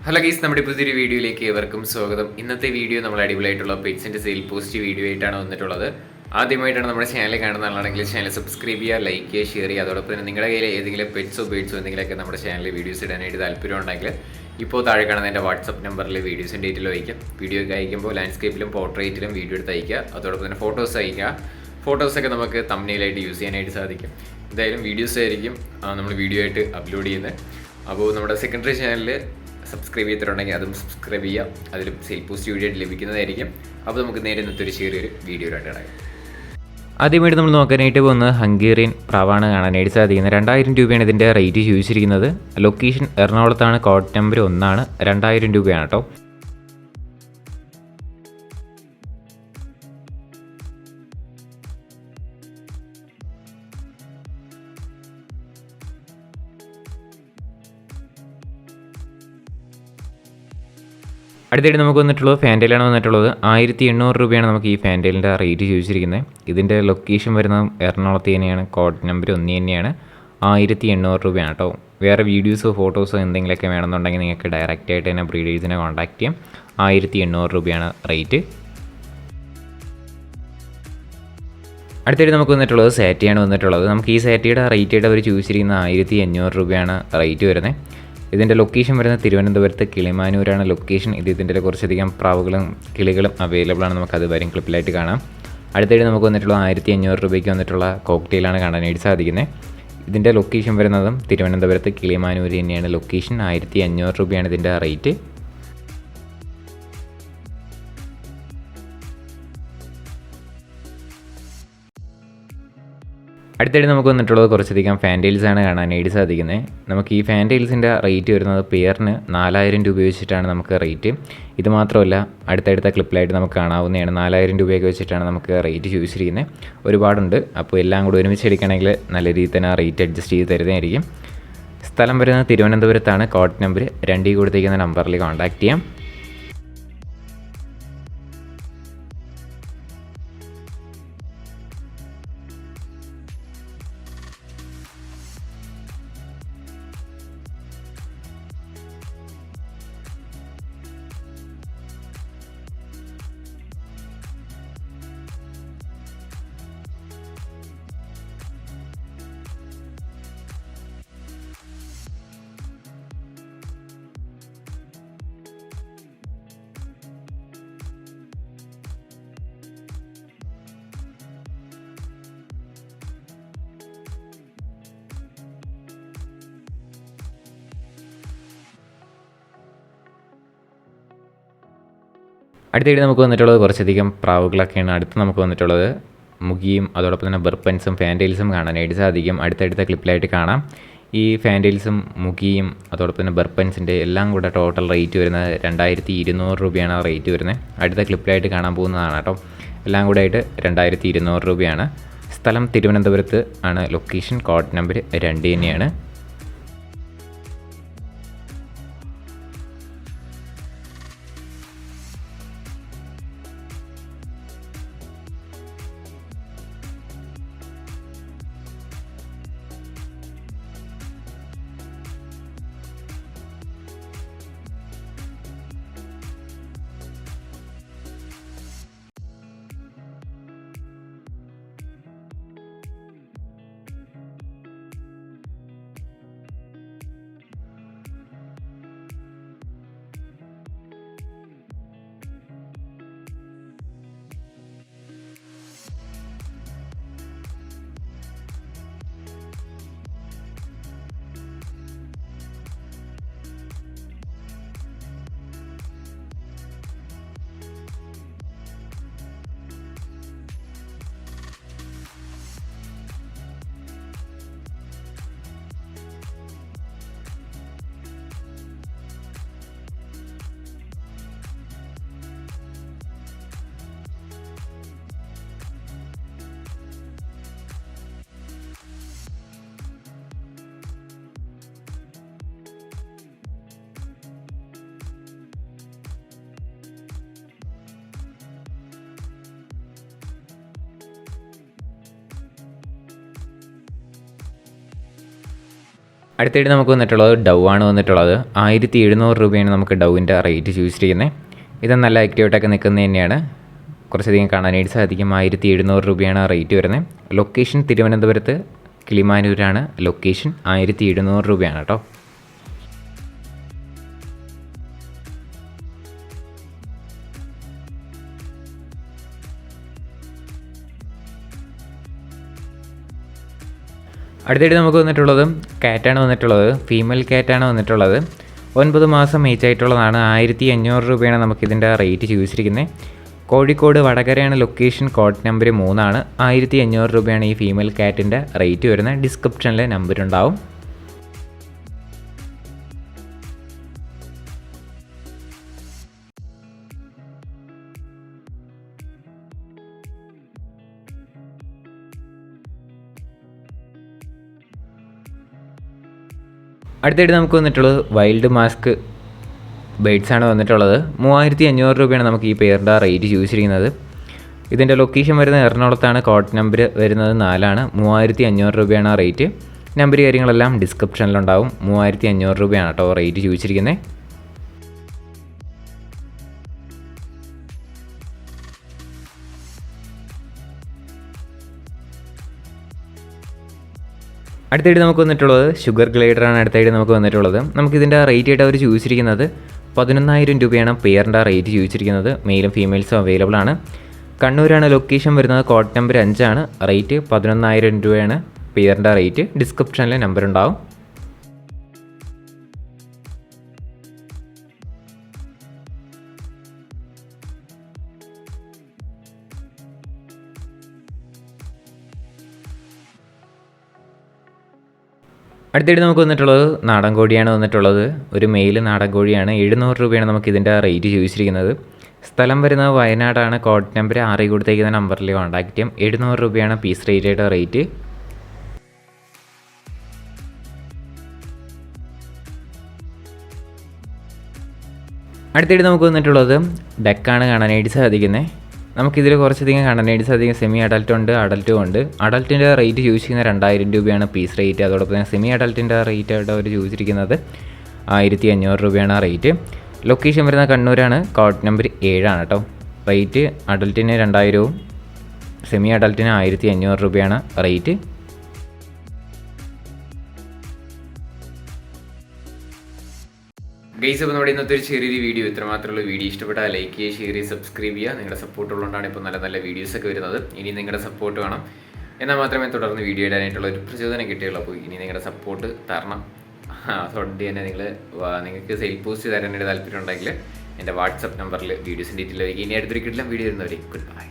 Hello guys, നമ്മുടെ പുതിയൊരു വീഡിയോയിലേക്ക് ഏവർക്കും സ്വാഗതം. ഇന്നത്തെ വീഡിയോ നമ്മൾ അടിപൊളിയായിട്ടുള്ള പെറ്റ്സിൻ്റെ സെയിൽ പോസ്റ്റ് വീഡിയോ ആയിട്ടാണ് വന്നിട്ടുള്ളത്. ആദ്യമായിട്ടാണ് നമ്മുടെ ചാനൽ കാണുന്ന ആളാണെങ്കിൽ ചാനൽ സബ്സ്ക്രൈബ് ചെയ്യുക, ലൈക്ക് ചെയ്യുക, ഷെയർ ചെയ്യുക. അതോടൊപ്പം തന്നെ നിങ്ങളുടെ കയ്യിൽ ഏതെങ്കിലും പെറ്റ്സോ ബേഡ്സോ എന്തെങ്കിലുമൊക്കെ നമ്മുടെ ചാനലിൽ വീഡിയോസ് ഇടാനായിട്ട് താല്പര്യം ഉണ്ടെങ്കിൽ ഇപ്പോൾ താഴെ കാണുന്ന എൻ്റെ വാട്സപ്പ് നമ്പറിൽ വീഡിയോസിൻ്റെ ഡീറ്റെയിൽ അയക്കാം. വീഡിയോ ഒക്കെ അയക്കുമ്പോൾ ലാൻഡ്സ്കേപ്പിലും പോർട്രേറ്റിലും വീഡിയോ എടുത്ത് അയക്കുക. അതോടൊപ്പം തന്നെ ഫോട്ടോസ് അയക്കുക. ഫോട്ടോസൊക്കെ നമുക്ക് തംബ്നെയിലായിട്ട് യൂസ് ചെയ്യാനായിട്ട് സാധിക്കും. എന്തായാലും വീഡിയോസ് ആയിരിക്കും നമ്മൾ വീഡിയോ ആയിട്ട് അപ്ലോഡ് ചെയ്യുന്നത്. അപ്പോൾ നമ്മുടെ സെക്കൻഡറി ചാനലിൽ സബ്സ്ക്രൈബ് ചെയ്തിട്ടുണ്ടെങ്കിൽ അതും സബ്സ്ക്രൈബ് ചെയ്യുക. അതിലും സെയിൽ പോസ്റ്റ് വീഡിയോ ആയിട്ട് ലഭിക്കുന്നതായിരിക്കും. അപ്പോൾ നമുക്ക് നേരെ ഇന്നത്തെ ഒരു ചെറിയൊരു വീഡിയോ ആയിട്ടാണ്. ആദ്യമായിട്ട് നമ്മൾ നോക്കാനായിട്ട് പോകുന്നത് ഹംഗേറിയൻ പ്രാവാണ് കാണാനായിട്ട് സാധിക്കുന്നത്. 2000 രൂപയാണ് ഇതിൻ്റെ റേറ്റ് ചോദിച്ചിരിക്കുന്നത്. ലൊക്കേഷൻ എറണാകുളത്താണ്, കോഡ് നമ്പർ 1 2000 രൂപയാണ് കേട്ടോ. അടുത്തായിട്ട് നമുക്ക് വന്നിട്ടുള്ളത് ഫാൻറ്റയിലാണ് വന്നിട്ടുള്ളത്. 1800 രൂപയാണ് നമുക്ക് ഈ ഫാൻറ്റയിലിൻ്റെ റേറ്റ് ചോദിച്ചിരിക്കുന്നത്. ഇതിൻ്റെ ലൊക്കേഷൻ വരുന്നത് എറണാകുളത്ത് തന്നെയാണ്, കോഡ് നമ്പർ 1 തന്നെയാണ്. 1800 രൂപയാണ് കേട്ടോ. വേറെ വീഡിയോസോ ഫോട്ടോസോ എന്തെങ്കിലുമൊക്കെ വേണമെന്നുണ്ടെങ്കിൽ നിങ്ങൾക്ക് ഡയറക്റ്റായിട്ട് തന്നെ ബ്രീഡേഴ്സിനെ കോൺടാക്ട് ചെയ്യാം. 1800 രൂപയാണ് റേറ്റ്. അടുത്തായിട്ട് നമുക്ക് വന്നിട്ടുള്ളത് സാറ്റിയാണ് വന്നിട്ടുള്ളത്. നമുക്ക് ഈ സാറ്റിയുടെ റേറ്റ് ആയിട്ട് അവർ ചോദിച്ചിരിക്കുന്നത് 1500 രൂപയാണ് റേറ്റ് വരുന്നത്. ഇതിൻ്റെ ലൊക്കേഷൻ വരുന്നത് തിരുവനന്തപുരത്ത് കിളിമാനൂരാണ് ലൊക്കേഷൻ. ഇതിൻ്റെ കുറച്ചധികം പ്രാവുകളും കിളികളും അവൈലബിൾ ആണ്. നമുക്കത് വരും ക്ലിപ്പിലായിട്ട് കാണാം. അടുത്തായിട്ട് നമുക്ക് വന്നിട്ടുള്ള 1500 രൂപയ്ക്ക് വന്നിട്ടുള്ള കോക്ടെയിലാണ് കാണാനായിട്ട് സാധിക്കുന്നത്. ഇതിൻ്റെ ലൊക്കേഷൻ വരുന്നതും തിരുവനന്തപുരത്ത് കിളിമാനൂർ തന്നെയാണ് ലൊക്കേഷൻ. 1500 രൂപയാണ് ഇതിൻ്റെ റേറ്റ്. അടുത്തായിട്ട് നമുക്ക് വന്നിട്ടുള്ളത് കുറച്ചധികം ഫാൻറ്റെയിൽസാണ് കാണാനായിട്ട് സാധിക്കുന്നത്. നമുക്ക് ഈ ഫാൻറ്റെയിൽസിൻ്റെ റേറ്റ് വരുന്നത് പെയറിന് 4000 രൂപ വെച്ചിട്ടാണ് നമുക്ക് റേറ്റ്. ഇത് മാത്രമല്ല, അടുത്തടുത്ത ക്ലിപ്പിലായിട്ട് നമുക്ക് കാണാവുന്നതാണ്. 4000 രൂപയൊക്കെ വെച്ചിട്ടാണ് നമുക്ക് റേറ്റ് ചോദിച്ചിരിക്കുന്നത്. ഒരുപാടുണ്ട്. അപ്പോൾ എല്ലാം കൂടി ഒരുമിച്ച് എടുക്കണമെങ്കിൽ നല്ല രീതിയിൽ തന്നെ റേറ്റ് അഡ്ജസ്റ്റ് ചെയ്ത് തരുന്നതായിരിക്കും. സ്ഥലം വരുന്നത് തിരുവനന്തപുരത്താണ്. കോഡ് നമ്പർ 2 കൊടുത്തേക്കുന്ന നമ്പറിൽ കോൺടാക്ട് ചെയ്യാം. അടുത്തായിട്ട് നമുക്ക് വന്നിട്ടുള്ളത് കുറച്ചധികം പ്രാവുകളൊക്കെയാണ്. അടുത്ത് നമുക്ക് വന്നിട്ടുള്ളത് മുഗിയും അതോടൊപ്പം തന്നെ ബർപ്പൻസും ഫാൻറ്റെയിൽസും കാണാനായിട്ട് സാധിക്കും. അടുത്തടുത്ത ക്ലിപ്പിലായിട്ട് കാണാം. ഈ ഫാൻറ്റെയിൽസും മുഗിയും അതോടൊപ്പം തന്നെ ബർപ്പൻസിൻ്റെ എല്ലാം കൂടെ ടോട്ടൽ റേറ്റ് വരുന്നത് 2200 രൂപയാണ് റേറ്റ് വരുന്നത്. അടുത്ത ക്ലിപ്പിലായിട്ട് കാണാൻ പോകുന്നതാണ് കേട്ടോ. എല്ലാം കൂടെ ആയിട്ട് 2200 രൂപയാണ്. സ്ഥലം തിരുവനന്തപുരത്ത് ആണ് ലൊക്കേഷൻ. കോഡ് നമ്പർ 2 തന്നെയാണ്. അടുത്തായിട്ട് നമുക്ക് വന്നിട്ടുള്ളത് ഡൗ ആണ് വന്നിട്ടുള്ളത്. 1700 രൂപയാണ് നമുക്ക് ഡൗവിൻ്റെ റേറ്റ് ചോദിച്ചിരിക്കുന്നത്. ഇത് നല്ല ആക്റ്റീവായിട്ടൊക്കെ നിൽക്കുന്നത് തന്നെയാണ്. കുറച്ചധികം കാണാനായിട്ട് സാധിക്കും. 1700 രൂപയാണ് റേറ്റ് വരുന്നത്. ലൊക്കേഷൻ തിരുവനന്തപുരത്ത് കിളിമാനൂരാണ് ലൊക്കേഷൻ. 1700 രൂപയാണ് കേട്ടോ. അടുത്തായിട്ട് നമുക്ക് വന്നിട്ടുള്ളത് കാറ്റാണ് വന്നിട്ടുള്ളത്. ഫീമെയിൽ കാറ്റാണ് വന്നിട്ടുള്ളത്. 9 മാസം ഏജ് ആയിട്ടുള്ളതാണ്. 1500 രൂപയാണ് നമുക്കിതിൻ്റെ റേറ്റ് ചോദിച്ചിരിക്കുന്നത്. കോഴിക്കോട് വടകരയാണ് ലൊക്കേഷൻ. കോഡ് നമ്പർ 3 ആണ്. 1500 രൂപയാണ് ഈ ഫീമെയിൽ കാറ്റിൻ്റെ റേറ്റ് വരുന്നത്. ഡിസ്ക്രിപ്ഷനിൽ നമ്പർ ഉണ്ടാവും. അടുത്തായിട്ട് നമുക്ക് വന്നിട്ടുള്ളത് വൈൽഡ് മാസ്ക് ബേഡ്സാണ് വന്നിട്ടുള്ളത്. 3500 രൂപയാണ് നമുക്ക് ഈ പെയറിൻ്റെ റേറ്റ് ചോദിച്ചിരിക്കുന്നത്. ഇതിൻ്റെ ലൊക്കേഷൻ വരുന്നത് എറണാകുളത്താണ്. കോഡ് നമ്പർ വരുന്നത് 4 ആണ്. 3500 രൂപയാണ് റേറ്റ്. നമ്പർ കാര്യങ്ങളെല്ലാം ഡിസ്ക്രിപ്ഷനിലുണ്ടാവും. 3500 രൂപയാണ് കേട്ടോ റേറ്റ് ചോദിച്ചിരിക്കുന്നത്. അടുത്തായിട്ട് നമുക്ക് വന്നിട്ടുള്ളത് ഷുഗർ ഗ്ലൈഡറാണ്. അടുത്തായിട്ട് നമുക്ക് വന്നിട്ടുള്ളത് നമുക്കിതിൻ്റെ റേറ്റ് ആയിട്ട് അവർ ചോദിച്ചിരിക്കുന്നത് 11,000 രൂപയാണ് പെയറിൻ്റെ റേറ്റ് ചോദിച്ചിരിക്കുന്നത്. മെയിലും ഫീമെയിൽസും അവൈലബിൾ ആണ്. കണ്ണൂരാണ് ലൊക്കേഷൻ വരുന്നത്. കോഡ് നമ്പർ 5 ആണ്. റേറ്റ് 11,000 രൂപയാണ് പെയറിൻ്റെ റേറ്റ്. ഡിസ്ക്രിപ്ഷനിൽ നമ്പർ ഉണ്ടാവും. അടുത്തായിട്ട് നമുക്ക് വന്നിട്ടുള്ളത് നാടൻ കോഴിയാണ് വന്നിട്ടുള്ളത്. ഒരു മെയിൽ നാടൻ കോഴിയാണ്. 700 രൂപയാണ് നമുക്കിതിൻ്റെ റേറ്റ് ചോദിച്ചിരിക്കുന്നത്. സ്ഥലം വരുന്നത് വയനാടാണ്. കോഡ് നമ്പർ 6 കൊടുത്തേക്കുന്ന നമ്പറിൽ കോൺടാക്ട് ചെയ്യാം. 700 രൂപയാണ് പീസ് റേറ്റ് റേറ്റ്. അടുത്തായിട്ട് നമുക്ക് വന്നിട്ടുള്ളത് ഡക്കാണ് കാണാനായിട്ട് സാധിക്കുന്നത്. നമുക്കിതിൽ കുറച്ചധികം കാണാനായിട്ട് സാധിക്കും. സെമി അഡൽട്ട് ഉണ്ട്, അഡൽട്ടും ഉണ്ട്. അഡൽട്ടിൻ്റെ റേറ്റ് ചോദിച്ചിരിക്കുന്നത് 2000 രൂപയാണ് പീസ് റേറ്റ്. അതോടൊപ്പം തന്നെ സെമി അഡൽട്ടിൻ്റെ റേറ്റ് ആയിട്ട് അവർ ചോദിച്ചിരിക്കുന്നത് 1500 രൂപയാണ് റേറ്റ്. ലൊക്കേഷൻ വരുന്ന കണ്ണൂരാണ്. കോഡ് നമ്പർ 7 ആണ് കേട്ടോ. റേറ്റ് അഡൽട്ടിന് 2000വും സെമി അഡൽട്ടിന് 1500 രൂപയാണ് റേറ്റ്. ഗൈസ്, അപ്പോൾ നമ്മുടെ ഇന്നത്തെ ഒരു ചെറിയൊരു വീഡിയോ ഇത്രമാത്രമുള്ള വീഡിയോ ഇഷ്ടപ്പെട്ടാൽ ലൈക്ക് ചെയ്യുക, ഷെയർ ചെയ്യുക, സബ്സ്ക്രൈബ് ചെയ്യുക. നിങ്ങളുടെ സപ്പോർട്ട് ഉള്ളതുകൊണ്ടാണ് ഇപ്പോൾ നല്ല നല്ല വീഡിയോസൊക്കെ വരുന്നത്. ഇനി നിങ്ങളുടെ സപ്പോർട്ട് വേണം. എന്നാൽ മാത്രമേ തുടർന്ന് വീഡിയോ ഇടാനായിട്ടുള്ള ഒരു പ്രചോദനം കിട്ടുകയുള്ളൂ. അപ്പോൾ ഇനി നിങ്ങളുടെ സപ്പോർട്ട് തരണം. അതുകൊണ്ട് തന്നെ നിങ്ങൾക്ക് സെയിൽ പോസ്റ്റ് തരാനായിട്ട് താല്പര്യം ഉണ്ടെങ്കിൽ എൻ്റെ വാട്സപ്പ് നമ്പറിൽ വീഡിയോസിൻ്റെ ഡീറ്റെയിൽ വയ്ക്കുക. ഇനി അടുത്തൊരു കിട്ടില്ല വീഡിയോ വരുന്നവരെ ഗുഡ് ബൈ.